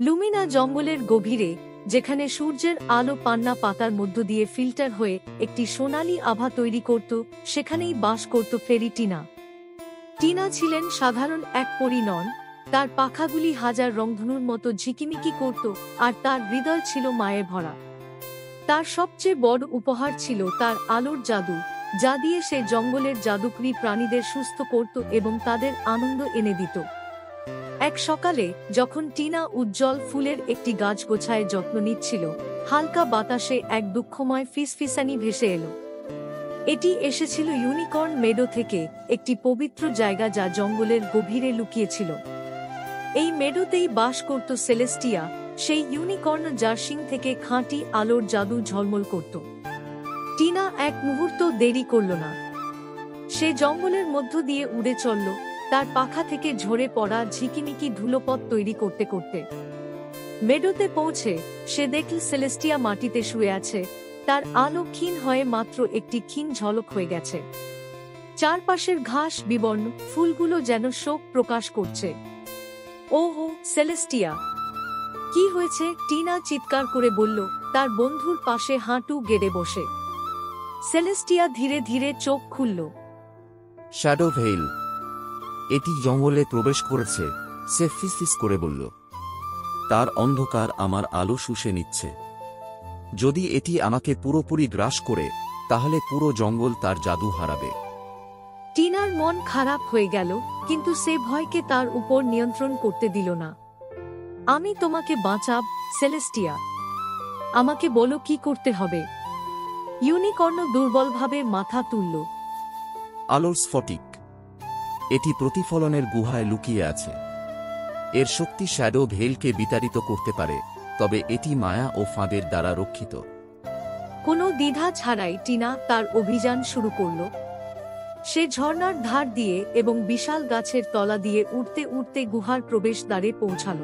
লুমিনা জঙ্গলের গভীরে, যেখানে সূর্যের আলো পান্না পাতার মধ্য দিয়ে ফিল্টার হয়ে একটি সোনালী আভা তৈরি করত, সেখানেই বাস করত ফেরি টিনা। টিনা ছিলেন সাধারণ এক পরী নন, তার পাখাগুলি হাজার রংধনুর মতো ঝিকিমিকি করত, আর তার হৃদয় ছিল মায়ে ভরা। তার সবচেয়ে বড় উপহার ছিল তার আলোর জাদু, যা দিয়ে সে জঙ্গলের জাদুকরী প্রাণীদের সুস্থ করত এবং তাদের আনন্দ এনে দিত। এক সকালে যখন টিনা উজ্জ্বল ফুলের একটি গাছগোছায় যত্ন নিচ্ছিল, হালকা বাতাসে এক দুঃখময় ফিসফিসানি ভেসে এলো। এটি এসেছিল ইউনিকর্ন মেডো থেকে, একটি পবিত্র জায়গা যা জঙ্গলের গভীরে লুকিয়েছিল। এই মেডোতেই বাস করত সেলেস্টিয়া, সেই ইউনিকর্ন যার শিং থেকে খাঁটি আলোর জাদু ঝলমল করত। টিনা এক মুহূর্ত দেরি করল না। সে জঙ্গলের মধ্য দিয়ে উড়ে চলল, তার পাখা থেকে ঝরে পড়া ঝিকিমিকি ধুলোপথ তৈরি করতে করতে। মেডোতে পৌঁছে সে দেখল সেলেস্টিয়া মাটিতে শুয়ে আছে, তার আলো ক্ষীণ হয়ে মাত্র একটি ক্ষীণ ঝলক হয়ে গেছে। চারপাশের ঘাস বিবর্ণ, ফুলগুলো যেন শোক প্রকাশ করছে। ওহো সেলেস্টিয়া, কি হয়েছে? টিনা চিৎকার করে বলল, তার বন্ধুর পাশে হাঁটু গেড়ে বসে। সেলেস্টিয়া ধীরে ধীরে চোখ খুলল। শ্যাডো ভেইল, এটি জঙ্গলে প্রবেশ করেছে, সে ফিসফিস করে বলল। তার অন্ধকার আমার আলো শুষে নিচ্ছে। যদি এটি আমাকে পুরোপুরি গ্রাস করে, তাহলে পুরো জঙ্গল তার জাদু হারাবে। টিনার মন খারাপ হয়ে গেল, কিন্তু সে ভয়কে তার উপর নিয়ন্ত্রণ করতে দিল না। আমি তোমাকে বাঁচাব, সেলেস্টিয়া। আমাকে বলো কি করতে হবে। ইউনিকর্ন দুর্বলভাবে মাথা তুলল। আলোর স্ফটিক, এটি প্রতিফলনের গুহায় লুকিয়ে আছে। এর শক্তি শ্যাডো ভেইলকে বিতাড়িত করতে পারে, তবে এটি মায়া ও ফাঁদের দ্বারা রক্ষিত। কোনো দ্বিধা ছাড়াই টিনা তার অভিযান শুরু করল। সে ঝর্ণার ধার দিয়ে এবং বিশাল গাছের তলা দিয়ে উঠতে উঠতে গুহার প্রবেশদ্বারে পৌঁছাল।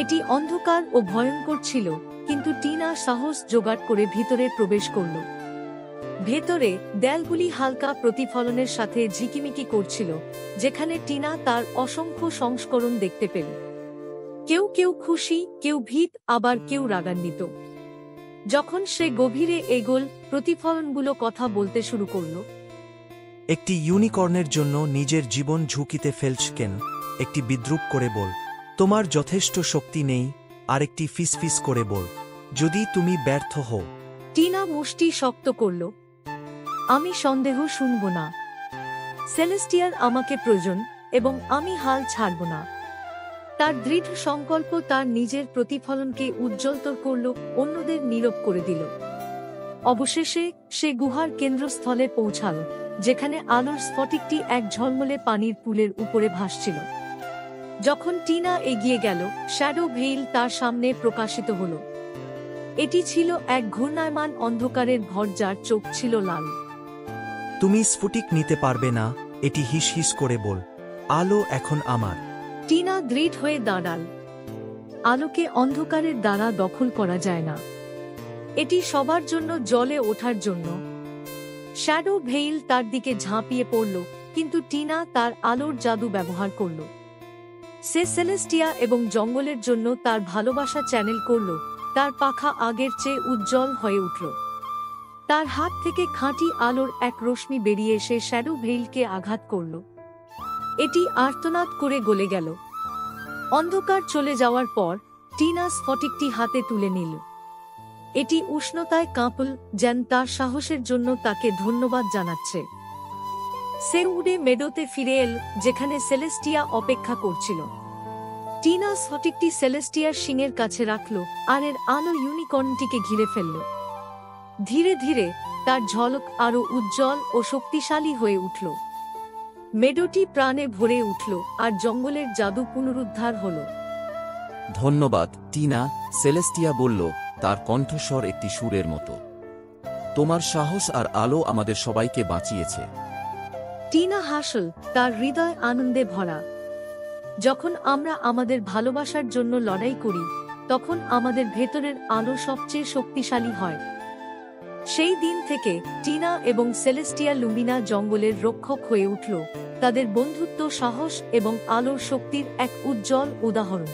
এটি অন্ধকার ও ভয়ঙ্কর ছিল, কিন্তু টিনা সাহস জোগাড় করে ভিতরে প্রবেশ করল। ভেতরে দেয়ালগুলি হালকা প্রতিফলনের সাথে ঝিকিমিকি করছিল, যেখানে টিনা তার অসংখ্য সংস্করণ দেখতে পেল। কেউ কেউ খুশি, কেউ ভীত, আবার কেউ রাগান্বিত। যখন সে গভীরে এগোল, প্রতিফলনগুলো কথা বলতে শুরু করল। একটি ইউনিকর্নের জন্য নিজের জীবন ঝুঁকিতে ফেলছ কেন? একটি বিদ্রূপ করে বল, তোমার যথেষ্ট শক্তি নেই। আরেকটি ফিসফিস করে বল, যদি তুমি ব্যর্থ হও। টিনা মুষ্টি শক্ত করল। আমি সন্দেহ শুনব না। সেলেস্টিয়ার আমাকে প্রয়োজন, এবং আমি হাল ছাড়ব না। তার দৃঢ় সংকল্প তার নিজের প্রতিফলনকে উজ্জ্বলতর করল, অন্যদের নীরব করে দিল। অবশেষে সে গুহার কেন্দ্রস্থলে পৌঁছাল, যেখানে আলোর স্ফটিকটি এক ঝলমলে পানির পুলের উপরে ভাসছিল। যখন টিনা এগিয়ে গেল, শ্যাডো ভেইল তার সামনে প্রকাশিত হল। এটি ছিল এক ঘূর্ণায়মান অন্ধকারের ভর, যার চোখ ছিল লাল। তুমি স্ফটিক নিতে পারবে না, এটি হিস হিস করে বল। আলো এখন আমার। টিনা দৃঢ় হয়ে দাঁড়াল। আলোকে অন্ধকারের দ্বারা দখল করা যায় না। এটি সবার জন্য, জ্বলে ওঠার জন্য। শ্যাডো ভেইল তার দিকে ঝাঁপিয়ে পড়ল, কিন্তু টিনা তার আলোর জাদু ব্যবহার করল। সে সেলেস্টিয়া এবং জঙ্গলের জন্য তার ভালোবাসা চ্যানেল করল। তার পাখা আগের চেয়ে উজ্জ্বল হয়ে উঠল। তার হাত থেকে খাঁটি আলোর এক রশ্মি বেরিয়ে এসে শ্যাডো ভেইলকে আঘাত করল। এটি আর্তনাদ করে গলে গেল। অন্ধকার চলে যাওয়ার পর টিনা স্ফটিকটি হাতে তুলে নিল। এটি উষ্ণতায় কাঁপল, যেন তার সাহসের জন্য তাকে ধন্যবাদ জানাচ্ছে। সে উড়ে মেডোতে ফিরে এল, যেখানে সেলেস্টিয়া অপেক্ষা করছিল। টিনা স্ফটিকটি সেলেস্টিয়ার শিংয়ের কাছে রাখল, আর এর আলো ইউনিকর্নটিকে ঘিরে ফেলল। ধীরে ধীরে তার ঝলক আরো উজ্জ্বল ও শক্তিশালী হয়ে উঠল। মেডোটি প্রাণে ভরে উঠল, আর জঙ্গলের জাদু পুনরুদ্ধার হল। ধন্যবাদ টিনা, সেলেস্টিয়া বলল, তার কণ্ঠস্বর একটি সুরের মতো। তোমার সাহস আর আলো আমাদের সবাইকে বাঁচিয়েছে। টিনা হাসল, তার হৃদয় আনন্দে ভরা। যখন আমরা আমাদের ভালোবাসার জন্য লড়াই করি, তখন আমাদের ভেতরের আলো সবচেয়ে শক্তিশালী হয়। সেই দিন থেকে টিনা এবং সেলেস্টিয়া লুমিনা জঙ্গলের রক্ষক হয়ে উঠল, তাদের বন্ধুত্ব, সাহস এবং আলোর শক্তির এক উজ্জ্বল উদাহরণ।